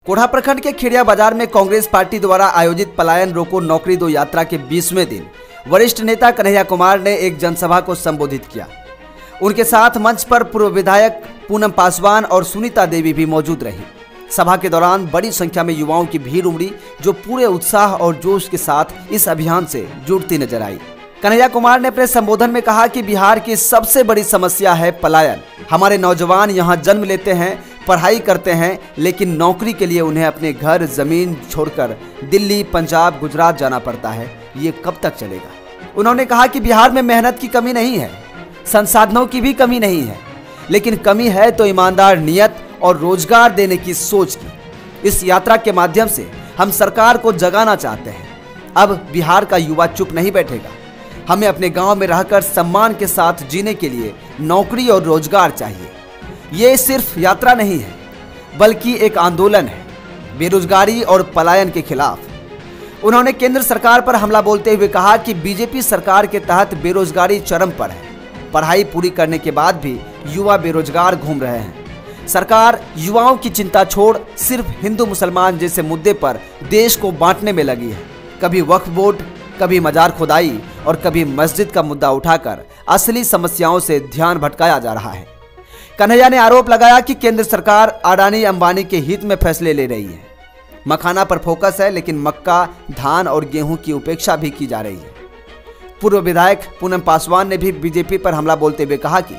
कोढ़ा प्रखंड के खेड़िया बाजार में कांग्रेस पार्टी द्वारा आयोजित पलायन रोको नौकरी दो यात्रा के 20वें दिन वरिष्ठ नेता कन्हैया कुमार ने एक जनसभा को संबोधित किया। उनके साथ मंच पर पूर्व विधायक पूनम पासवान और सुनीता देवी भी मौजूद रही। सभा के दौरान बड़ी संख्या में युवाओं की भीड़ उमड़ी, जो पूरे उत्साह और जोश के साथ इस अभियान से जुड़ती नजर आई। कन्हैया कुमार ने अपने संबोधन में कहा कि बिहार की सबसे बड़ी समस्या है पलायन। हमारे नौजवान यहाँ जन्म लेते हैं, पढ़ाई करते हैं, लेकिन नौकरी के लिए उन्हें अपने घर जमीन छोड़कर दिल्ली, पंजाब, गुजरात जाना पड़ता है। ये कब तक चलेगा? उन्होंने कहा कि बिहार में मेहनत की कमी नहीं है, संसाधनों की भी कमी नहीं है, लेकिन कमी है तो ईमानदार नियत और रोजगार देने की सोच की। इस यात्रा के माध्यम से हम सरकार को जगाना चाहते हैं। अब बिहार का युवा चुप नहीं बैठेगा। हमें अपने गांव में रहकर सम्मान के साथ जीने के लिए नौकरी और रोजगार चाहिए। ये सिर्फ यात्रा नहीं है, बल्कि एक आंदोलन है बेरोजगारी और पलायन के खिलाफ। उन्होंने केंद्र सरकार पर हमला बोलते हुए कहा कि बीजेपी सरकार के तहत बेरोजगारी चरम पर है। पढ़ाई पूरी करने के बाद भी युवा बेरोजगार घूम रहे हैं। सरकार युवाओं की चिंता छोड़ सिर्फ हिंदू मुसलमान जैसे मुद्दे पर देश को बांटने में लगी है। कभी वक्फ बोर्ड, कभी मजार खुदाई और कभी मस्जिद का मुद्दा उठाकर असली समस्याओं से ध्यान भटकाया जा रहा है। कन्हैया ने आरोप लगाया कि केंद्र सरकार अडानी अंबानी के हित में फैसले ले रही है। मखाना पर फोकस है, लेकिन मक्का, धान और गेहूं की उपेक्षा भी की जा रही है। पूर्व विधायक पूनम पासवान ने भी बीजेपी पर हमला बोलते हुए कहा कि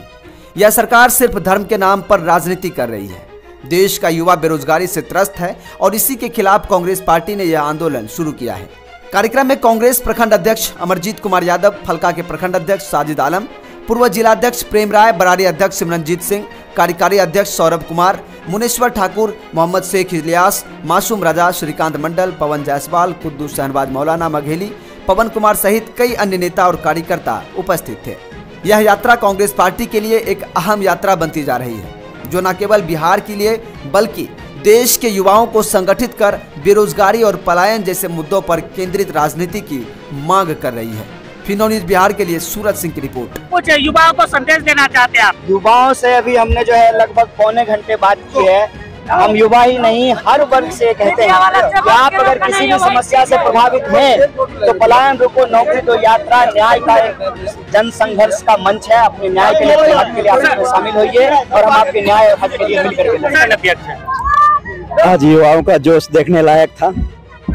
यह सरकार सिर्फ धर्म के नाम पर राजनीति कर रही है। देश का युवा बेरोजगारी से त्रस्त है और इसी के खिलाफ कांग्रेस पार्टी ने यह आंदोलन शुरू किया है। कार्यक्रम में कांग्रेस प्रखंड अध्यक्ष अमरजीत कुमार यादव, फलका के प्रखंड अध्यक्ष साजिद आलम, पूर्व जिलाध्यक्ष प्रेम राय, बरारी अध्यक्ष सिमरनजीत सिंह, कार्यकारी अध्यक्ष सौरभ कुमार, मुनेश्वर ठाकुर, मोहम्मद शेख इलियास, मासूम राजा, श्रीकांत मंडल, पवन जायसवाल, कुद्दूस शहनवाज मौलाना मघेली, पवन कुमार सहित कई अन्य नेता और कार्यकर्ता उपस्थित थे। यह यात्रा कांग्रेस पार्टी के लिए एक अहम यात्रा बनती जा रही है, जो न केवल बिहार के लिए बल्कि देश के युवाओं को संगठित कर बेरोजगारी और पलायन जैसे मुद्दों पर केंद्रित राजनीति की मांग कर रही है। फिनो न्यूज़ बिहार के लिए सूरज सिंह की रिपोर्ट। कुछ युवाओं को संदेश देना चाहते हैं आप? युवाओं से अभी हमने जो है लगभग पौने घंटे बात की है। हम युवा ही नहीं, हर वर्ग से कहते हैं कि आप अगर किसी भी समस्या से प्रभावित हैं तो पलायन रोको नौकरी दो यात्रा न्याय का एक जन संघर्ष का मंच है। अपने न्याय के लिए, हक के लिए आप इसमें शामिल होइए और हम आपके न्याय और हक के लिए मिलकर के। आज युवाओं का जोश देखने लायक था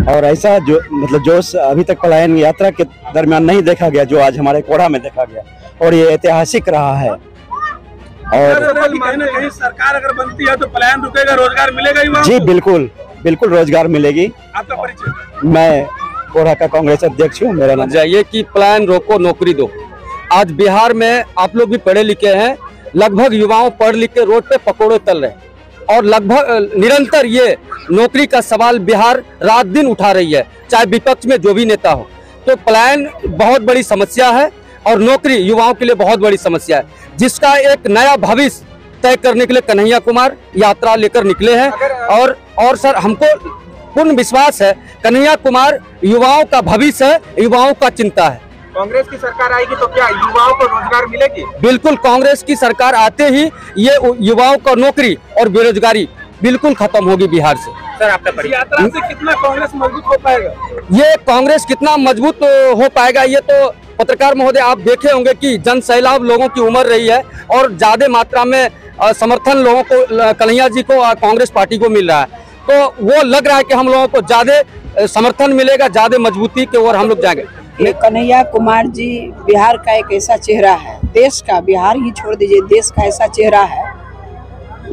और ऐसा जो मतलब जोश अभी तक पलायन यात्रा के दरमियान नहीं देखा गया, जो आज हमारे कोढ़ा में देखा गया, और ये ऐतिहासिक रहा है। और कहीं ना कहीं सरकार अगर बनती है तो पलायन रुकेगा, रोजगार मिलेगा युवाओं को? जी बिल्कुल बिल्कुल रोजगार मिलेगी। आपका परिचय? मैं कोढ़ा का कांग्रेस अध्यक्ष हूँ। मेरा नाम चाहिए कि पलायन रोको नौकरी दो। आज बिहार में आप लोग भी पढ़े लिखे हैं, लगभग युवाओं पढ़ लिख के रोड पे पकौड़े तल रहे और लगभग निरंतर ये नौकरी का सवाल बिहार रात दिन उठा रही है, चाहे विपक्ष में जो भी नेता हो। तो पलायन बहुत बड़ी समस्या है और नौकरी युवाओं के लिए बहुत बड़ी समस्या है, जिसका एक नया भविष्य तय करने के लिए कन्हैया कुमार यात्रा लेकर निकले हैं। और सर, हमको पूर्ण विश्वास है कन्हैया कुमार युवाओं का भविष्य है, युवाओं का चिंता है। कांग्रेस की सरकार आएगी तो क्या युवाओं को रोजगार मिलेगी? बिल्कुल, कांग्रेस की सरकार आते ही ये युवाओं का नौकरी और बेरोजगारी बिल्कुल खत्म होगी बिहार से। सर, आपका यात्रा से कितना कांग्रेस मजबूत हो पाएगा? ये कांग्रेस कितना मजबूत हो पाएगा, ये तो पत्रकार महोदय आप देखे होंगे कि जन सैलाब लोगों की उमड़ रही है और ज्यादा मात्रा में समर्थन लोगों को, कन्हैया जी को, कांग्रेस पार्टी को मिल रहा है। तो वो लग रहा है कि हम लोगों को ज्यादा समर्थन मिलेगा, ज्यादा मजबूती की ओर हम लोग जाएंगे। कन्हैया कुमार जी बिहार का एक ऐसा चेहरा है, देश का, बिहार ही छोड़ दीजिए, देश का ऐसा चेहरा है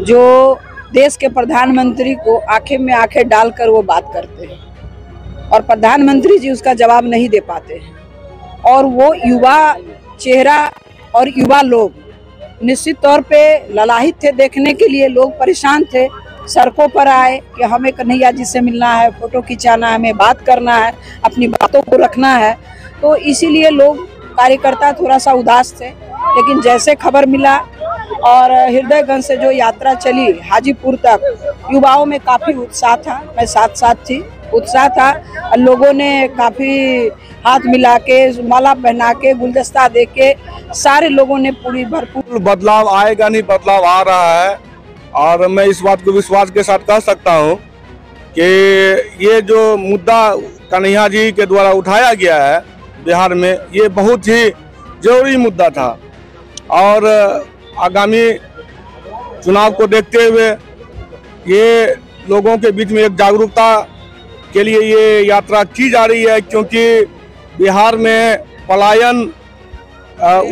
जो देश के प्रधानमंत्री को आंखें में आंखें डालकर वो बात करते हैं और प्रधानमंत्री जी उसका जवाब नहीं दे पाते हैं। और वो युवा चेहरा और युवा लोग निश्चित तौर पे ललाहित थे, देखने के लिए लोग परेशान थे, सड़कों पर आए कि हमें कन्हैया जी से मिलना है, फोटो खिंचाना है, हमें बात करना है, अपनी बातों को रखना है। तो इसीलिए लोग कार्यकर्ता थोड़ा सा उदास थे, लेकिन जैसे खबर मिला और हृदयगंज से जो यात्रा चली हाजीपुर तक, युवाओं में काफ़ी उत्साह था। मैं साथ थी, उत्साह था। लोगों ने काफ़ी हाथ मिला के, माला पहना के, गुलदस्ता दे के, सारे लोगों ने पूरी भरपूर। बदलाव आएगा नहीं, बदलाव आ रहा है और मैं इस बात को विश्वास के साथ कह सकता हूँ कि ये जो मुद्दा कन्हैया जी के द्वारा उठाया गया है बिहार में, ये बहुत ही जरूरी मुद्दा था और आगामी चुनाव को देखते हुए ये लोगों के बीच में एक जागरूकता के लिए ये यात्रा की जा रही है, क्योंकि बिहार में पलायन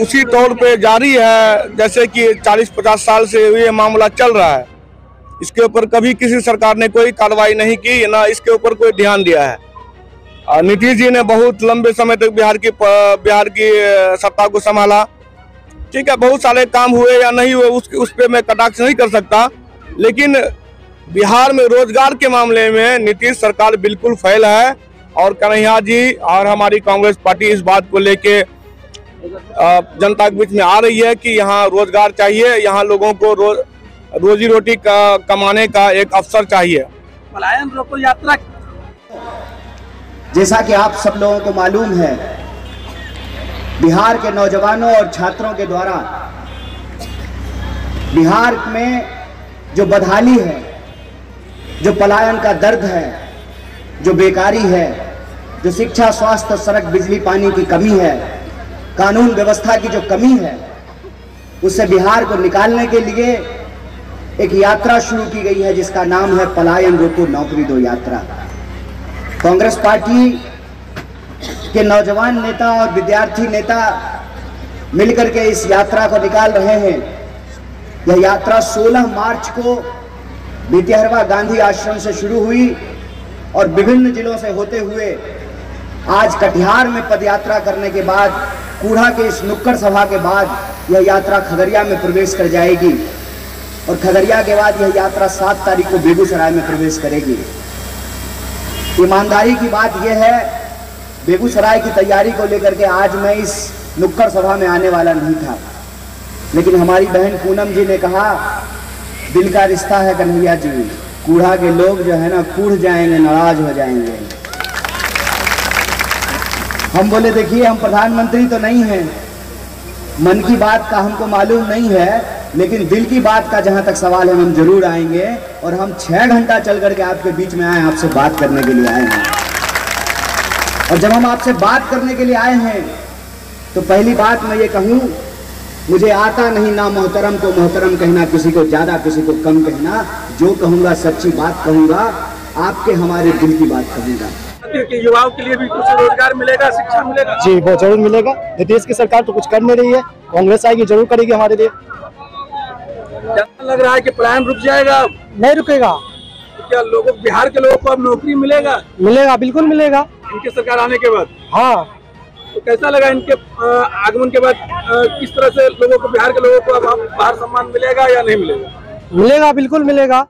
उसी तौर पे जारी है जैसे कि 40-50 साल से ये मामला चल रहा है। इसके ऊपर कभी किसी सरकार ने कोई कार्रवाई नहीं की, ना इसके ऊपर कोई ध्यान दिया है। नीतीश जी ने बहुत लंबे समय तक बिहार की सत्ता को संभाला, ठीक है, बहुत सारे काम हुए या नहीं हुए उस पे मैं कटाक्ष नहीं कर सकता, लेकिन बिहार में रोजगार के मामले में नीतीश सरकार बिल्कुल फेल है। और कन्हैया जी और हमारी कांग्रेस पार्टी इस बात को लेके जनता के बीच में आ रही है कि यहाँ रोजगार चाहिए, यहाँ लोगों को रोजी रोटी कमाने का एक अवसर चाहिए। पलायन रोको यात्रा, जैसा कि आप सब लोगों को मालूम है, बिहार के नौजवानों और छात्रों के द्वारा बिहार में जो बदहाली है, जो पलायन का दर्द है, जो बेकारी है, जो शिक्षा, स्वास्थ्य, सड़क, बिजली, पानी की कमी है, कानून व्यवस्था की जो कमी है, उससे बिहार को निकालने के लिए एक यात्रा शुरू की गई है जिसका नाम है पलायन रोको नौकरी दो यात्रा। कांग्रेस पार्टी के नौजवान नेता और विद्यार्थी नेता मिलकर के इस यात्रा को निकाल रहे हैं। यह यात्रा 16 मार्च को भितिहरवा गांधी आश्रम से शुरू हुई और विभिन्न जिलों से होते हुए आज कटिहार में पदयात्रा करने के बाद, कूढ़ा के इस नुक्कड़ सभा के बाद यह यात्रा खगड़िया में प्रवेश कर जाएगी और खगड़िया के बाद यह यात्रा 7 तारीख को बेगूसराय में प्रवेश करेगी। ईमानदारी की बात यह है, बेगूसराय की तैयारी को लेकर के आज मैं इस नुक्कड़ सभा में आने वाला नहीं था, लेकिन हमारी बहन पूनम जी ने कहा दिल का रिश्ता है कन्हैया जी, कूढ़ा के लोग जो है ना कूढ़ जाएंगे, नाराज हो जाएंगे। हम बोले देखिए हम प्रधानमंत्री तो नहीं हैं, मन की बात का हमको मालूम नहीं है, लेकिन दिल की बात का जहां तक सवाल है हम जरूर आएंगे और हम 6 घंटा चल करके आपके बीच में आए, आपसे बात करने के लिए आए हैं। और जब हम आपसे बात करने के लिए आए हैं तो पहली बात मैं ये कहूँ, मुझे आता नहीं ना मोहतरम को मोहतरम कहना, किसी को ज्यादा किसी को कम कहना, जो कहूँगा सच्ची बात कहूँगा, आपके हमारे दिल की बात कहूँगा। युवाओं के लिए भी कुछ रोजगार मिलेगा, शिक्षा मिलेगा? जी वो जरूर मिलेगा। नीतीश की सरकार तो कुछ कर नहीं रही है, कांग्रेस आएगी जरूर करेगी हमारे लिए। लग रहा है कि पलायन रुक जाएगा? नहीं रुकेगा। तो क्या लोगों, बिहार के लोगों को अब नौकरी मिलेगा? मिलेगा, बिल्कुल मिलेगा इनकी सरकार आने के बाद। हाँ, तो कैसा लगा इनके आगमन के बाद, किस तरह से लोगों को, बिहार के लोगों को अब बाहर सम्मान मिलेगा या नहीं मिलेगा? मिलेगा, बिल्कुल मिलेगा।